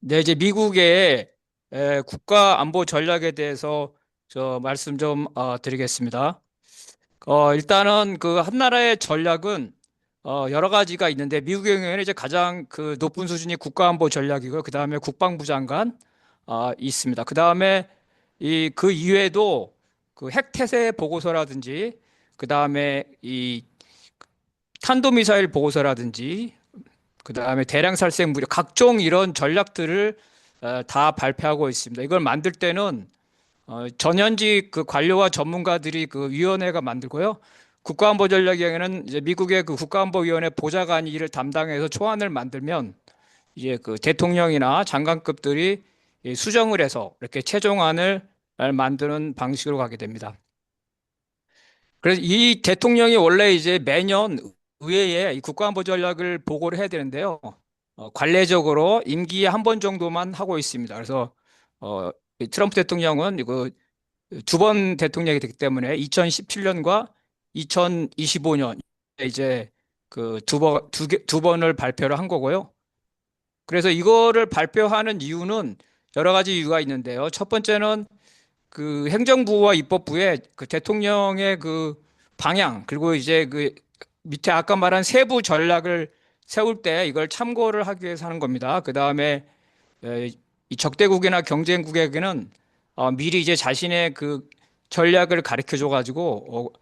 네, 이제 미국의 국가 안보 전략에 대해서 저 말씀 좀 드리겠습니다. 일단은 그 한 나라의 전략은 여러 가지가 있는데 미국의 경우에는 이제 가장 그 높은 수준이 국가 안보 전략이고요. 그 다음에 국방부 장관 있습니다. 그 다음에 이 그 이외에도 그 핵태세 보고서라든지 그 다음에 이 탄도미사일 보고서라든지 그 다음에 대량 살생 무력 각종 이런 전략들을 다 발표하고 있습니다. 이걸 만들 때는 전현직 그 관료와 전문가들이 그 위원회가 만들고요. 국가안보전략위원회는 이제 미국의 그 국가안보위원회 보좌관이 이를 담당해서 초안을 만들면 이제 그 대통령이나 장관급들이 이 수정을 해서 이렇게 최종안을 만드는 방식으로 가게 됩니다. 그래서 이 대통령이 원래 이제 매년 의회에 이 국가안보 전략을 보고를 해야 되는데요. 관례적으로 임기에 한 번 정도만 하고 있습니다. 그래서 이 트럼프 대통령은 이거 두 번 대통령이 됐기 때문에 2017년과 2025년 이제 그 두 번을 발표를 한 거고요. 그래서 이거를 발표하는 이유는 여러 가지 이유가 있는데요. 첫 번째는 그 행정부와 입법부의 그 대통령의 그 방향 그리고 이제 그 밑에 아까 말한 세부 전략을 세울 때 이걸 참고를 하기 위해서 하는 겁니다. 그 다음에 이 적대국이나 경쟁국에게는 미리 이제 자신의 그 전략을 가르쳐 줘 가지고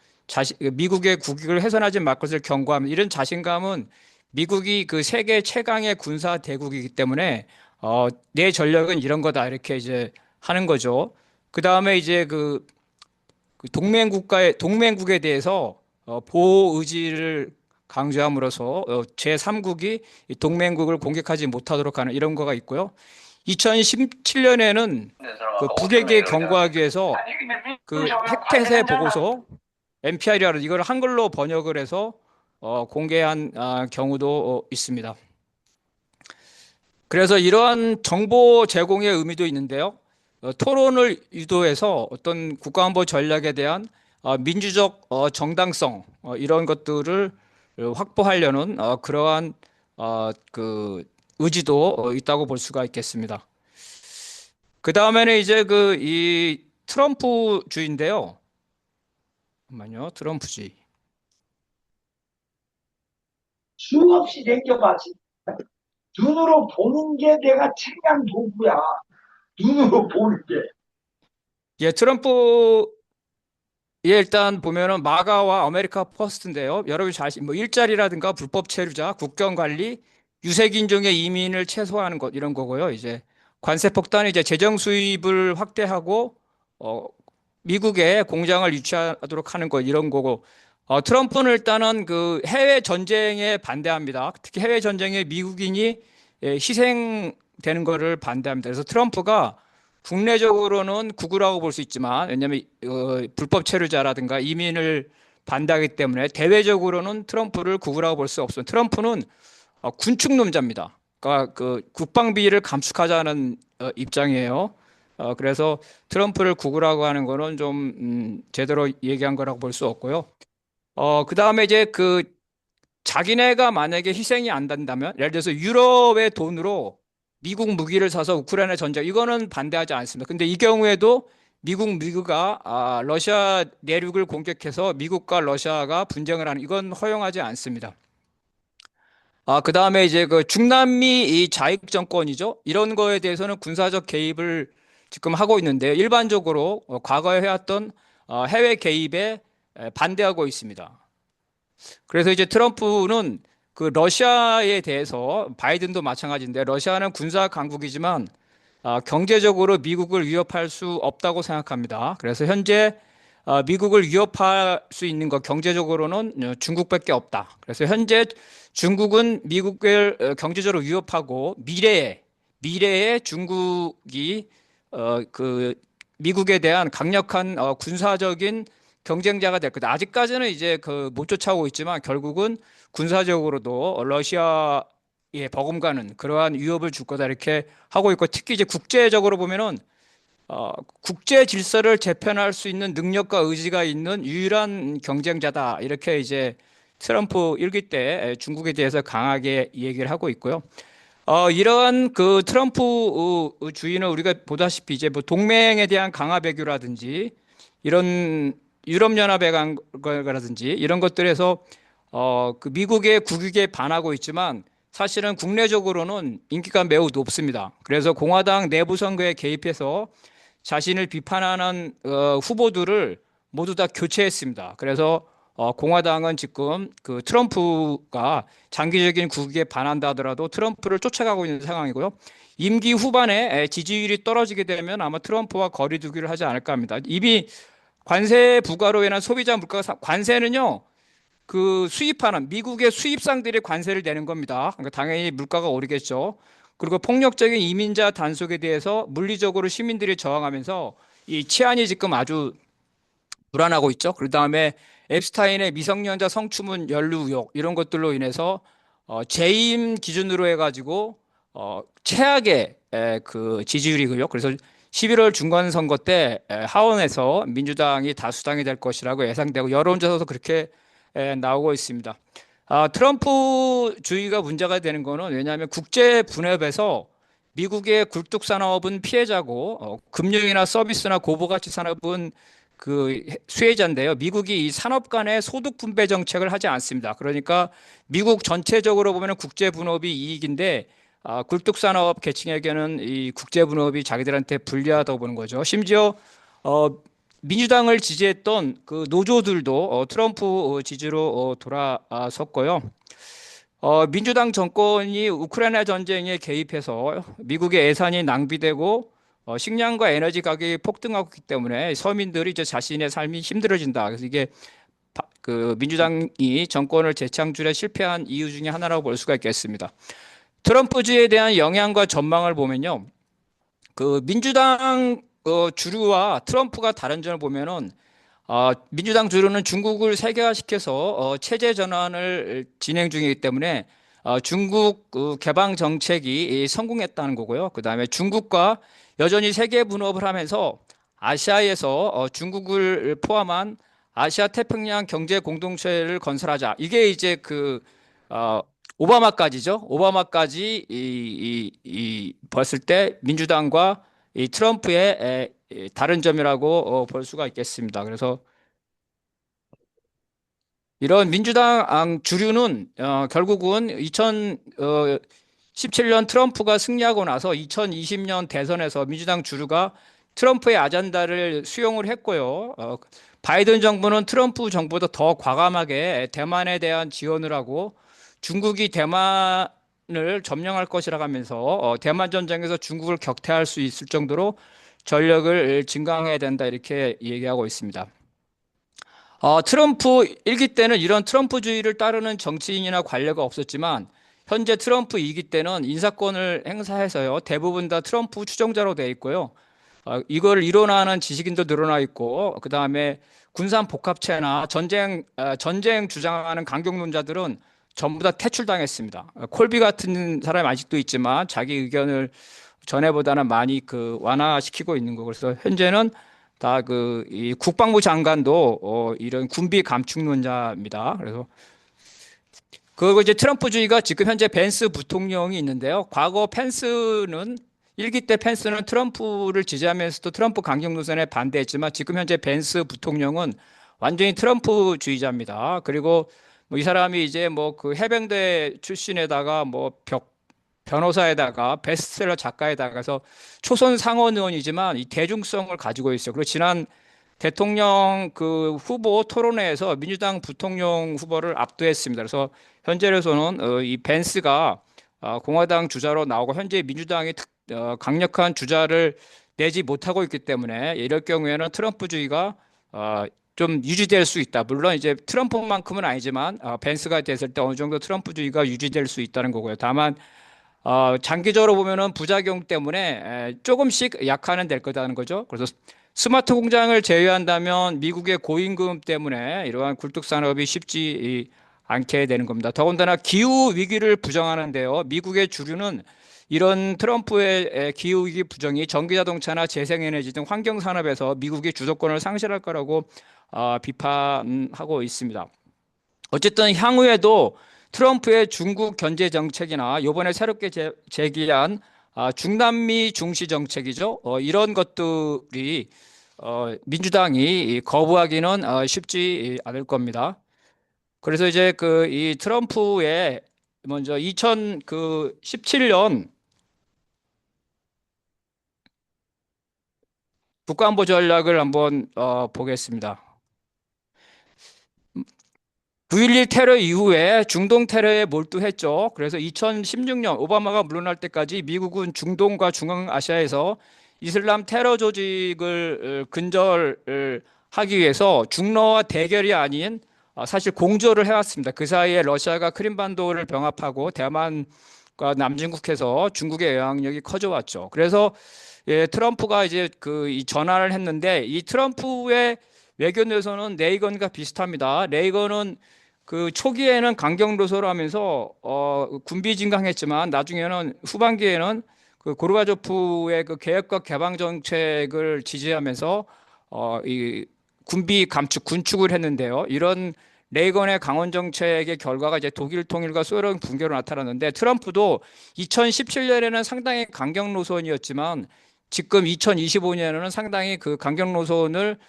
미국의 국익을 훼손하지 말 것을 경고하면 이런 자신감은 미국이 그 세계 최강의 군사 대국이기 때문에 내 전략은 이런 거다 이렇게 이제 하는 거죠. 그 다음에 이제 그 동맹국에 대해서 보호 의지를 강조함으로써 제3국이 동맹국을 공격하지 못하도록 하는 이런 거가 있고요. 2017년에는 그 북에게 경고하기 위해서 그 핵태세 보고서 NPR이라는 이걸 한글로 번역을 해서 공개한 경우도 있습니다. 그래서 이러한 정보 제공의 의미도 있는데요. 토론을 유도해서 어떤 국가안보 전략에 대한 민주적 정당성 이런 것들을 확보하려는 그러한 그 의지도 있다고 볼 수가 있겠습니다. 그 다음에는 이제 그 이 트럼프주의인데요. 잠깐만요. 트럼프주의. 수없이 생겨봤지. 눈으로 보는 게 내가 책량 도구야. 눈으로 보는 게. 예, 트럼프 예, 일단 보면은 마가와 아메리카 퍼스트인데요. 여러분이 뭐 일자리라든가 불법 체류자, 국경 관리, 유색인종의 이민을 최소화하는 것 이런 거고요. 이제 관세 폭탄은 이제 재정 수입을 확대하고 어, 미국에 공장을 유치하도록 하는 것 이런 거고 트럼프는 일단은 그 해외 전쟁에 반대합니다. 특히 해외 전쟁에 미국인이 희생되는 거를 반대합니다. 그래서 트럼프가 국내적으로는 구구라고 볼 수 있지만 왜냐하면 불법 체류자라든가 이민을 반대하기 때문에 대외적으로는 트럼프를 구구라고 볼 수 없습니다. 트럼프는 군축론자입니다. 그러니까 그 국방비를 감축하자는 입장이에요. 그래서 트럼프를 구구라고 하는 거는 좀 제대로 얘기한 거라고 볼 수 없고요. 그다음에 이제 그 자기네가 만약에 희생이 안 된다면 예를 들어서 유럽의 돈으로 미국 무기를 사서 우크라이나 전쟁 이거는 반대하지 않습니다. 근데 이 경우에도 미국가 러시아 내륙을 공격해서 미국과 러시아가 분쟁을 하는 이건 허용하지 않습니다. 그다음에 이제 그 중남미 이 자익 정권이죠. 이런 거에 대해서는 군사적 개입을 지금 하고 있는데 일반적으로 과거에 해왔던 해외 개입에 반대하고 있습니다. 그래서 이제 트럼프는 그 러시아에 대해서 바이든도 마찬가지인데 러시아는 군사 강국이지만 경제적으로 미국을 위협할 수 없다고 생각합니다. 그래서 현재 미국을 위협할 수 있는 것 경제적으로는 중국밖에 없다. 그래서 현재 중국은 미국을 경제적으로 위협하고 미래에 중국이 그 미국에 대한 강력한 군사적인 경쟁자가 될 거다. 아직까지는 이제 그 못 쫓아오고 있지만 결국은 군사적으로도 러시아에 버금가는 그러한 위협을 줄 거다 이렇게 하고 있고 특히 이제 국제적으로 보면은 국제 질서를 재편할 수 있는 능력과 의지가 있는 유일한 경쟁자다. 이렇게 이제 트럼프 일기 때 중국에 대해서 강하게 얘기를 하고 있고요. 이런 그 트럼프 주의는 우리가 보다시피 이제 뭐 동맹에 대한 강화 배교라든지 이런 유럽연합에 간 거라든지 이런 것들에서 그 미국의 국익에 반하고 있지만 사실은 국내적으로는 인기가 매우 높습니다. 그래서 공화당 내부 선거에 개입해서 자신을 비판하는 후보들을 모두 다 교체했습니다. 그래서 공화당은 지금 그 트럼프가 장기적인 국익에 반한다 하더라도 트럼프를 쫓아가고 있는 상황이고요. 임기 후반에 지지율이 떨어지게 되면 아마 트럼프와 거리 두기를 하지 않을까 합니다. 이미 관세 부과로 인한 소비자 물가 관세는요. 그 수입하는 미국의 수입상들이 관세를 내는 겁니다. 그러니까 당연히 물가가 오르겠죠. 그리고 폭력적인 이민자 단속에 대해서 물리적으로 시민들이 저항하면서 이 치안이 지금 아주 불안하고 있죠. 그 다음에 앱스타인의 미성년자 성추문 연루 의혹 이런 것들로 인해서 재임 기준으로 해가지고 최악의 그 지지율이고요. 그래서 11월 중간선거 때 하원에서 민주당이 다수당이 될 것이라고 예상되고 여론조사도 그렇게 나오고 있습니다. 트럼프주의가 문제가 되는 거는 왜냐하면 국제 분업에서 미국의 굴뚝 산업은 피해자고 금융이나 서비스나 고부가치 산업은 그 수혜자인데요. 미국이 이 산업 간의 소득 분배 정책을 하지 않습니다. 그러니까 미국 전체적으로 보면 국제 분업이 이익인데 굴뚝 산업 계층에게는 이 국제 분업이 자기들한테 불리하다고 보는 거죠. 심지어 어, 민주당을 지지했던 그 노조들도 트럼프 지지로 돌아섰고요. 민주당 정권이 우크라이나 전쟁에 개입해서 미국의 예산이 낭비되고 식량과 에너지 가격이 폭등하고 있기 때문에 서민들이 이제 자신의 삶이 힘들어진다. 그래서 이게 그 민주당이 정권을 재창출에 실패한 이유 중에 하나라고 볼 수가 있겠습니다. 트럼프주의에 대한 영향과 전망을 보면요. 그 민주당 주류와 트럼프가 다른 점을 보면은 민주당 주류는 중국을 세계화시켜서 체제 전환을 진행 중이기 때문에 중국 개방 정책이 성공했다는 거고요. 그다음에 중국과 여전히 세계 분업을 하면서 아시아에서 중국을 포함한 아시아 태평양 경제 공동체를 건설하자. 이게 이제 그 어, 오바마까지죠. 오바마까지 봤을 때 민주당과 이 트럼프의 다른 점이라고 볼 수가 있겠습니다. 그래서 이런 민주당 주류는 결국은 2017년 트럼프가 승리하고 나서 2020년 대선에서 민주당 주류가 트럼프의 아젠다를 수용을 했고요. 바이든 정부는 트럼프 정부보다 더 과감하게 대만에 대한 지원을 하고 중국이 대만을 점령할 것이라고 하면서 대만 전쟁에서 중국을 격퇴할 수 있을 정도로 전력을 증강해야 된다 이렇게 얘기하고 있습니다. 트럼프 일기 때는 이런 트럼프주의를 따르는 정치인이나 관료가 없었지만 현재 트럼프 2기 때는 인사권을 행사해서요. 대부분 다 트럼프 추종자로 되어 있고요. 이걸 이론화하는 지식인도 늘어나 있고 그다음에 군산 복합체나 전쟁 주장하는 강경론자들은 전부 다 퇴출당했습니다. 콜비 같은 사람이 아직도 있지만 자기 의견을 전에보다는 많이 그 완화시키고 있는 거. 그래서 현재는 다 그 이 국방부 장관도 이런 군비 감축론자입니다. 그래서 그리고 이제 트럼프주의가 지금 현재 벤스 부통령이 있는데요. 과거 펜스는 일기 때 펜스는 트럼프를 지지하면서도 트럼프 강경 노선에 반대했지만 지금 현재 벤스 부통령은 완전히 트럼프주의자입니다. 그리고 뭐 이 사람이 이제 뭐 그 해병대 출신에다가 뭐 변호사에다가 베스트셀러 작가에다가 해서 초선 상원 의원이지만 이 대중성을 가지고 있어요. 그리고 지난 대통령 그 후보 토론회에서 민주당 부통령 후보를 압도했습니다. 그래서 현재로서는 이 벤스가 공화당 주자로 나오고 현재 민주당이 강력한 주자를 내지 못하고 있기 때문에 이럴 경우에는 트럼프주의가 좀 유지될 수 있다. 물론 이제 트럼프만큼은 아니지만 벤스가 됐을 때 어느 정도 트럼프주의가 유지될 수 있다는 거고요. 다만 장기적으로 보면은 부작용 때문에 조금씩 약화는 될 거다는 거죠. 그래서 스마트 공장을 제외한다면 미국의 고임금 때문에 이러한 굴뚝 산업이 쉽지 않게 되는 겁니다. 더군다나 기후 위기를 부정하는데요. 미국의 주류는 이런 트럼프의 기후 위기 부정이 전기 자동차나 재생에너지 등 환경 산업에서 미국이 주도권을 상실할 거라고 비판하고 있습니다. 어쨌든 향후에도 트럼프의 중국 견제 정책이나 요번에 새롭게 제기한 중남미 중시 정책이죠. 이런 것들이 민주당이 거부하기는 쉽지 않을 겁니다. 그래서 이제 그 이 트럼프의 먼저 2017년 국가안보 전략을 한번 보겠습니다. 9.11 테러 이후에 중동 테러에 몰두했죠. 그래서 2016년 오바마가 물러날 때까지 미국은 중동과 중앙아시아에서 이슬람 테러 조직을 근절하기 위해서 중러와 대결이 아닌 사실 공조를 해왔습니다. 그 사이에 러시아가 크림반도를 병합하고 대만과 남중국해서 중국의 영향력이 커져왔죠. 그래서 예, 트럼프가 이제 그 이 전환을 했는데 이 트럼프의 외교에서는 레이건과 비슷합니다. 레이건은 그 초기에는 강경 노선을 하면서 군비 진강했지만 나중에는 후반기에는 그 고르바초프의 그 개혁과 개방 정책을 지지하면서 이 군비 감축 군축을 했는데요. 이런 레이건의 강원 정책의 결과가 이제 독일 통일과 소련 붕괴로 나타났는데 트럼프도 2017년에는 상당히 강경 노선이었지만 지금 2025년에는 상당히 그 강경 노선을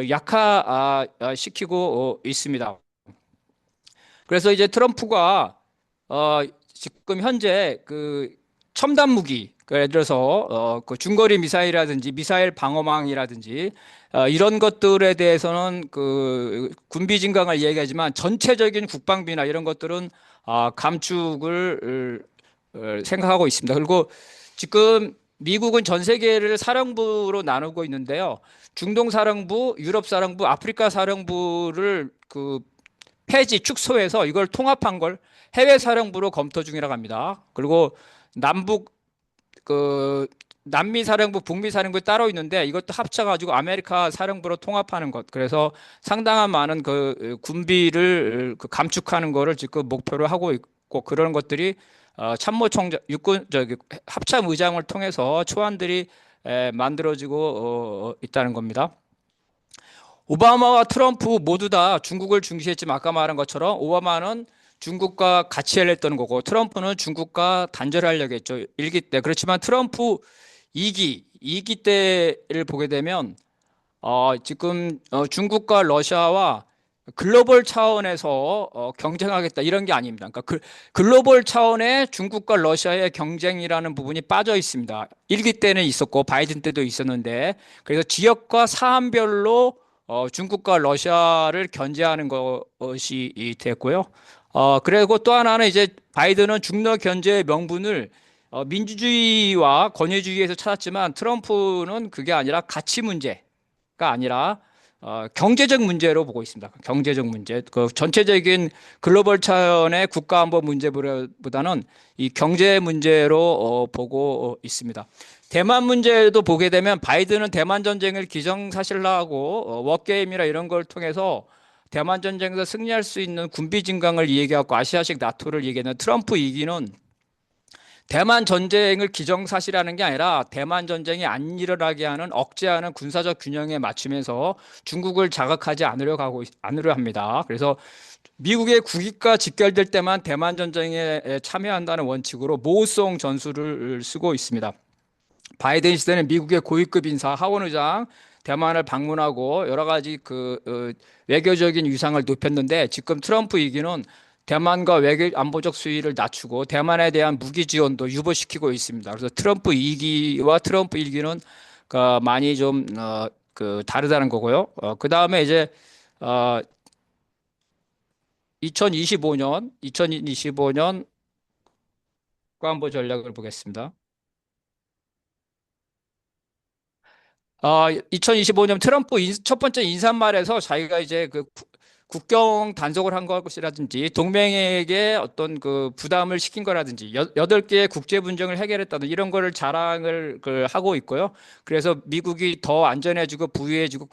약화시키고 있습니다. 그래서 이제 트럼프가 지금 현재 그 첨단 무기, 그 예를 들어서 그 중거리 미사일이라든지 미사일 방어망이라든지 이런 것들에 대해서는 그 군비 증강을 얘기하지만 전체적인 국방비나 이런 것들은 감축을 생각하고 있습니다. 그리고 지금 미국은 전 세계를 사령부로 나누고 있는데요. 중동 사령부, 유럽 사령부, 아프리카 사령부를 그 폐지, 축소해서 이걸 통합한 걸 해외 사령부로 검토 중이라고 합니다. 그리고 남북 그 남미 사령부, 북미 사령부 따로 있는데 이것도 합쳐가지고 아메리카 사령부로 통합하는 것. 그래서 상당한 많은 그 군비를 그 감축하는 거를 지금 목표로 하고 있고 그런 것들이 참모총장, 육군 저기 합참 의장을 통해서 초안들이 만들어지고 있다는 겁니다. 오바마와 트럼프 모두 다 중국을 중시했지만 아까 말한 것처럼 오바마는 중국과 같이 하려던 거고 트럼프는 중국과 단절하려고 했죠. 1기 때. 그렇지만 트럼프 2기 때를 보게 되면 지금 중국과 러시아와 글로벌 차원에서 경쟁하겠다 이런 게 아닙니다. 그러니까 글로벌 차원의 중국과 러시아의 경쟁이라는 부분이 빠져 있습니다. 1기 때는 있었고 바이든 때도 있었는데 그래서 지역과 사안별로 중국과 러시아를 견제하는 것이 됐고요. 그리고 또 하나는 이제 바이든은 중러 견제의 명분을 민주주의와 권위주의에서 찾았지만 트럼프는 그게 아니라 가치 문제가 아니라 경제적 문제로 보고 있습니다. 경제적 문제. 그 전체적인 글로벌 차원의 국가안보 문제보다는 이 경제 문제로 보고 있습니다. 대만 문제도 보게 되면 바이든은 대만 전쟁을 기정사실화하고 워게임이나 이런 걸 통해서 대만 전쟁에서 승리할 수 있는 군비 증강을 얘기하고 아시아식 나토를 얘기하는 트럼프 이기는 대만 전쟁을 기정사실하는 게 아니라 대만 전쟁이 안 일어나게 하는 억제하는 군사적 균형에 맞추면서 중국을 자극하지 않으려 합니다. 그래서 미국의 국익과 직결될 때만 대만 전쟁에 참여한다는 원칙으로 모호성 전술을 쓰고 있습니다. 바이든 시대는 미국의 고위급 인사 하원 의장 대만을 방문하고 여러 가지 외교적인 위상을 높였는데 지금 트럼프 이기는 대만과 외교 안보적 수위를 낮추고 대만에 대한 무기 지원도 유보시키고 있습니다. 그래서 트럼프 2기와 트럼프 1기는 많이 좀 다르다는 거고요. 그 다음에 이제 2025년 국가안보 전략을 보겠습니다. 2025년 트럼프 첫 번째 인사말에서 자기가 이제 국경 단속을 한 것이라든지 동맹에게 어떤 그 부담을 시킨 거라든지 8개의 국제 분쟁을 해결했다든 이런 거를 자랑을 하고 있고요. 그래서 미국이 더 안전해지고 부유해지고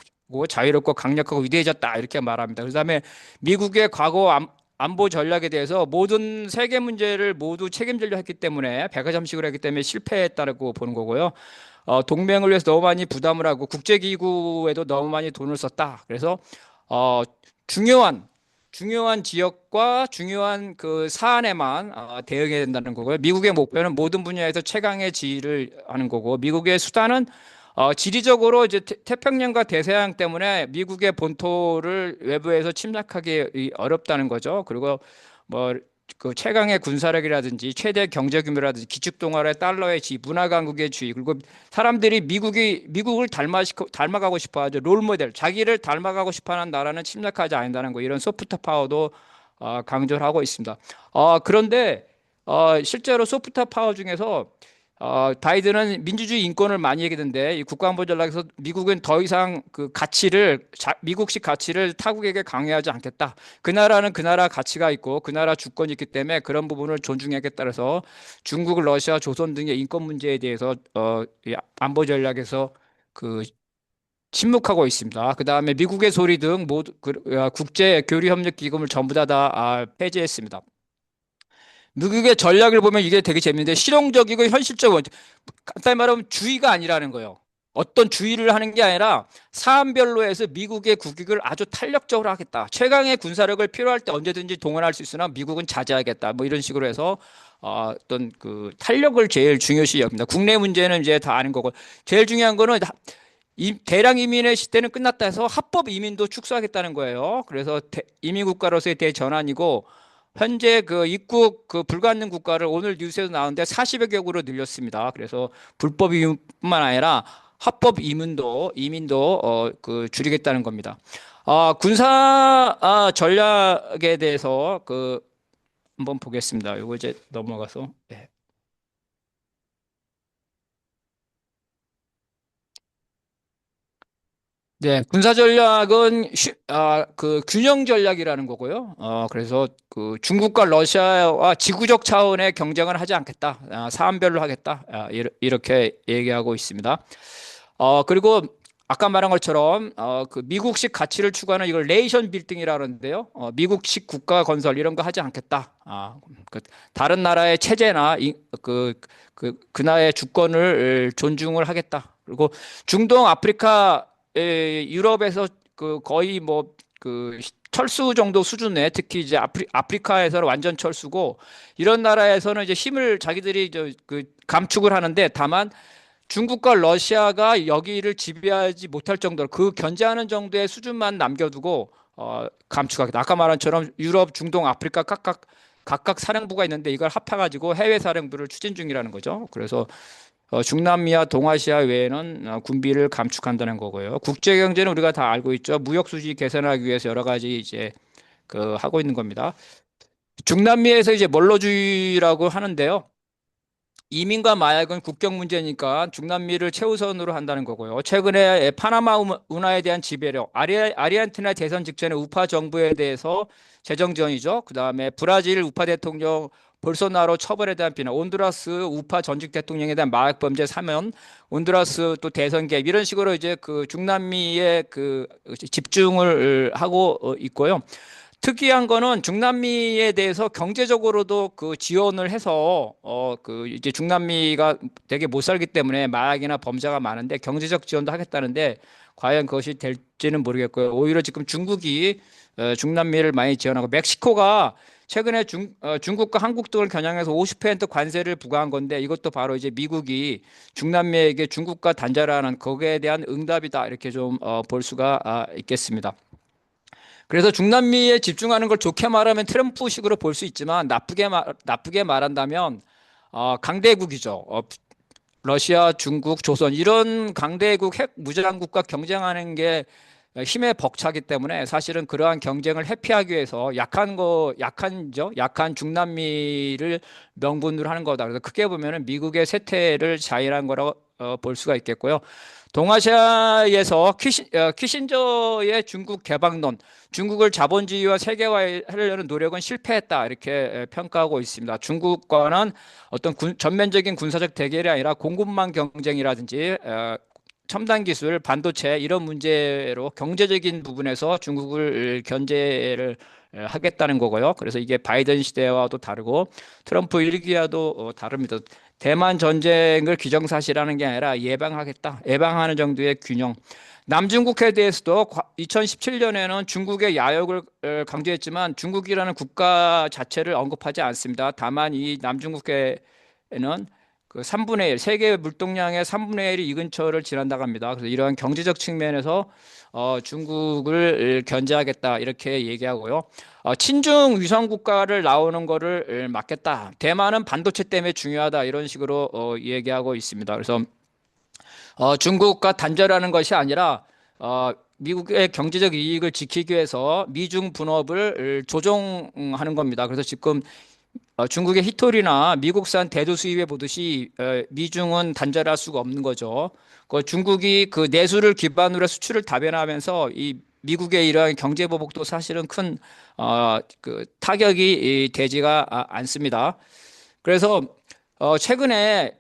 자유롭고 강력하고 위대해졌다 이렇게 말합니다. 그다음에 미국의 과거 안보 전략에 대해서 모든 세계 문제를 모두 책임지려 했기 때문에 백화점식으로 했기 때문에 실패했다고 보는 거고요. 동맹을 위해서 너무 많이 부담을 하고 국제기구에도 너무 많이 돈을 썼다. 그래서 중요한 중요한 지역과 중요한 그 사안에만 대응해야 된다는 거고요. 미국의 목표는 모든 분야에서 최강의 지위를 하는 거고, 미국의 수단은 지리적으로 이제 태평양과 대서양 때문에 미국의 본토를 외부에서 침략하기 어렵다는 거죠. 그리고 뭐 그 최강의 군사력이라든지 최대 경제 규모라든지 기축 동아의 달러의 지위, 문화 강국의 지위, 그리고 사람들이 미국을 닮아가고 싶어하죠. 롤 모델, 자기를 닮아가고 싶어하는 나라는 침략하지 않는다는 거, 이런 소프트 파워도 강조를 하고 있습니다. 그런데 실제로 소프트 파워 중에서 바이든은 민주주의 인권을 많이 얘기하는데 이 국가안보 전략에서 미국은 더 이상 그 가치를 미국식 가치를 타국에게 강요하지 않겠다. 그 나라는 그 나라 가치가 있고 그 나라 주권이 있기 때문에 그런 부분을 존중하겠다. 그래서 중국, 러시아, 조선 등의 인권 문제에 대해서 이 안보 전략에서 그 침묵하고 있습니다. 그 다음에 미국의 소리 등 모두 국제 교류 협력 기금을 전부 다 폐지했습니다. 미국의 전략을 보면 이게 되게 재밌는데 실용적이고 현실적이고 간단히 말하면 주의가 아니라는 거예요. 어떤 주의를 하는 게 아니라 사안별로 해서 미국의 국익을 아주 탄력적으로 하겠다. 최강의 군사력을 필요할 때 언제든지 동원할 수 있으나 미국은 자제하겠다. 뭐 이런 식으로 해서 어떤 그 탄력을 제일 중요시 여깁니다. 국내 문제는 이제 다 아는 거고 제일 중요한 거는 대량 이민의 시대는 끝났다 해서 합법 이민도 축소하겠다는 거예요. 그래서 이민 국가로서의 대전환이고 현재 그 입국 그 불가능 국가를 오늘 뉴스에서 나오는데 40여 개국으로 늘렸습니다. 그래서 불법 이민뿐만 아니라 합법 이민도 그 줄이겠다는 겁니다. 군사 전략에 대해서 그 한번 보겠습니다. 이거 이제 넘어가서. 네. 네, 군사 전략은 그 균형 전략이라는 거고요. 그래서 그 중국과 러시아와 지구적 차원의 경쟁을 하지 않겠다. 사안별로 하겠다. 이렇게 얘기하고 있습니다. 그리고 아까 말한 것처럼 그 미국식 가치를 추구하는 이걸 레이션 빌딩이라 그러는데요. 미국식 국가 건설 이런 거 하지 않겠다. 그 다른 나라의 체제나 그 나라의 주권을 존중을 하겠다. 그리고 중동 아프리카 유럽에서 그 거의 뭐 그 철수 정도 수준에 특히 이제 아프리카에서는 완전 철수고 이런 나라에서는 이제 힘을 자기들이 그 감축을 하는데 다만 중국과 러시아가 여기를 지배하지 못할 정도로 그 견제하는 정도의 수준만 남겨두고 감축하겠다. 아까 말한 처럼 유럽, 중동, 아프리카 각각 사령부가 있는데 이걸 합해가지고 해외 사령부를 추진 중이라는 거죠. 그래서 중남미와 동아시아 외에는 군비를 감축한다는 거고요. 국제 경제는 우리가 다 알고 있죠. 무역 수지 개선하기 위해서 여러 가지 이제 그 하고 있는 겁니다. 중남미에서 이제 멀로주의라고 하는데요. 이민과 마약은 국경 문제니까 중남미를 최우선으로 한다는 거고요. 최근에 파나마 운하에 대한 지배력, 아르헨티나 대선 직전에 우파 정부에 대해서 재정 지원이죠. 그다음에 브라질 우파 대통령 볼소나로 처벌에 대한 비난, 온두라스 우파 전직 대통령에 대한 마약 범죄 사면, 온두라스 또 대선 개입 이런 식으로 이제 그 중남미에 그 집중을 하고 있고요. 특이한 거는 중남미에 대해서 경제적으로도 그 지원을 해서 그 이제 중남미가 되게 못 살기 때문에 마약이나 범죄가 많은데 경제적 지원도 하겠다는데 과연 그것이 될지는 모르겠고요. 오히려 지금 중국이 중남미를 많이 지원하고 멕시코가 최근에 중국과 한국 등을 겨냥해서 50% 관세를 부과한 건데 이것도 바로 이제 미국이 중남미에게 중국과 단절하는 거기에 대한 응답이다 이렇게 좀 볼 수가 있겠습니다. 그래서 중남미에 집중하는 걸 좋게 말하면 트럼프식으로 볼 수 있지만 나쁘게 말한다면 강대국이죠. 러시아, 중국, 조선 이런 강대국 핵 무장국과 경쟁하는 게 힘에 벅차기 때문에 사실은 그러한 경쟁을 회피하기 위해서 약한 중남미를 명분으로 하는 거다. 그래서 크게 보면은 미국의 쇠퇴를 자인한 거라고 볼 수가 있겠고요. 동아시아에서 키신저의 중국 개방론, 중국을 자본주의와 세계화하려는 노력은 실패했다 이렇게 평가하고 있습니다. 중국과는 어떤 전면적인 군사적 대결이 아니라 공급망 경쟁이라든지 첨단 기술, 반도체 이런 문제로 경제적인 부분에서 중국을 견제를 하겠다는 거고요. 그래서 이게 바이든 시대와도 다르고 트럼프 1기와도 다릅니다. 대만 전쟁을 기정사실하는 게 아니라 예방하겠다. 예방하는 정도의 균형. 남중국해에 대해서도 2017년에는 중국의 야욕을 강조했지만 중국이라는 국가 자체를 언급하지 않습니다. 다만 이 남중국해에는 그 3분의 1, 세계 물동량의 3분의 1이 이 근처를 지난다고 합니다. 그래서 이러한 경제적 측면에서 중국을 견제하겠다 이렇게 얘기하고요. 친중 위성 국가를 나오는 거를 막겠다. 대만은 반도체 때문에 중요하다 이런 식으로 얘기하고 있습니다. 그래서 중국과 단절하는 것이 아니라 미국의 경제적 이익을 지키기 위해서 미중 분업을 조정하는 겁니다. 그래서 지금 중국의 히토리나 미국산 대두 수입에 보듯이 미중은 단절할 수가 없는 거죠. 중국이 그 내수를 기반으로 수출을 다변화하면서 이 미국의 이러한 경제 보복도 사실은 큰 그 타격이 되지가 않습니다. 그래서 최근에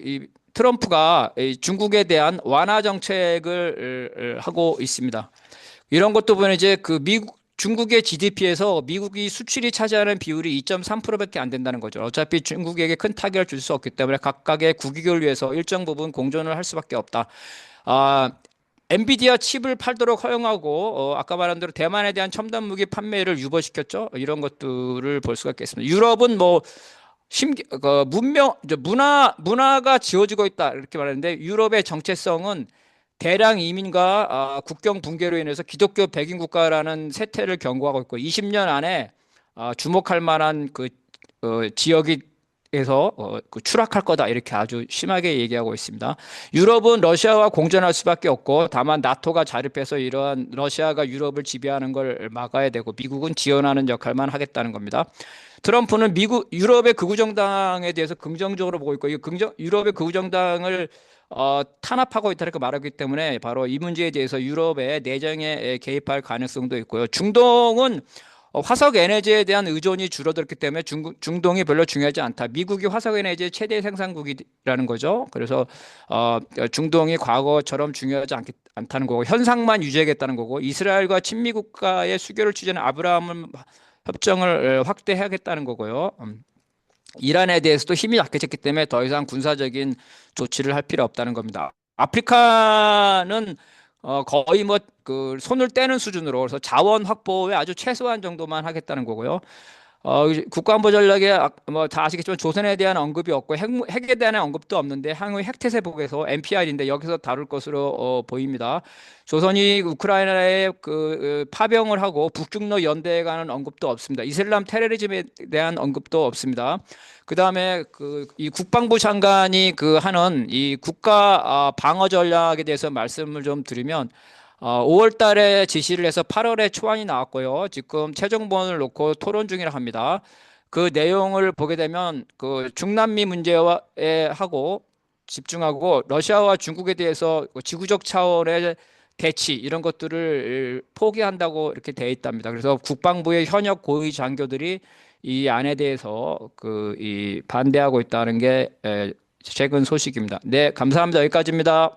이 트럼프가 이 중국에 대한 완화 정책을 하고 있습니다. 이런 것도 보면 이제 그 미국 중국의 GDP에서 미국이 수출이 차지하는 비율이 2.3%밖에 안 된다는 거죠. 어차피 중국에게 큰 타격을 줄 수 없기 때문에 각각의 국익을 위해서 일정 부분 공존을 할 수밖에 없다. 아, 엔비디아 칩을 팔도록 허용하고 아까 말한 대로 대만에 대한 첨단 무기 판매를 유보시켰죠. 이런 것들을 볼 수가 있겠습니다. 유럽은 뭐 문화가 지어지고 있다 이렇게 말하는데 유럽의 정체성은 대량 이민과 국경 붕괴로 인해서 기독교 백인 국가라는 세태를 경고하고 있고 20년 안에 주목할 만한 그 지역에서 그 추락할 거다 이렇게 아주 심하게 얘기하고 있습니다. 유럽은 러시아와 공존할 수밖에 없고 다만 나토가 자립해서 이러한 러시아가 유럽을 지배하는 걸 막아야 되고 미국은 지원하는 역할만 하겠다는 겁니다. 트럼프는 유럽의 극우 정당에 대해서 긍정적으로 보고 있고 유럽의 극우 정당을 탄압하고 있다 이렇게 말하기 때문에 바로 이 문제에 대해서 유럽의 내정에 개입할 가능성도 있고요. 중동은 화석 에너지에 대한 의존이 줄어들었기 때문에 중동이 별로 중요하지 않다. 미국이 화석 에너지의 최대 생산국이라는 거죠. 그래서 중동이 과거처럼 중요하지 않다는 거고 현상만 유지하겠다는 거고 이스라엘과 친미 국가의 수교를 추진한 아브라함 협정을 확대해야겠다는 거고요. 이란에 대해서도 힘이 약해졌기 때문에 더 이상 군사적인 조치를 할 필요 없다는 겁니다. 아프리카는 거의 뭐 그 손을 떼는 수준으로 그래서 자원 확보에 아주 최소한 정도만 하겠다는 거고요. 국가안보 전략에 뭐 다 아시겠지만 조선에 대한 언급이 없고 핵에 대한 언급도 없는데 향후 핵태세복에서 NPR인데 여기서 다룰 것으로 보입니다. 조선이 우크라이나에 파병을 하고 북중러 연대에 관한 언급도 없습니다. 이슬람 테러리즘에 대한 언급도 없습니다. 그다음에 이 국방부 장관이 하는 이 국가 방어 전략에 대해서 말씀을 좀 드리면 5월 달에 지시를 해서 8월에 초안이 나왔고요. 지금 최종본을 놓고 토론 중이라 합니다. 그 내용을 보게 되면 중남미 문제에 하고 집중하고 러시아와 중국에 대해서 지구적 차원의 대치 이런 것들을 포기한다고 이렇게 돼 있답니다. 그래서 국방부의 현역 고위 장교들이 이 안에 대해서 이 반대하고 있다는 게 최근 소식입니다. 네, 감사합니다. 여기까지입니다.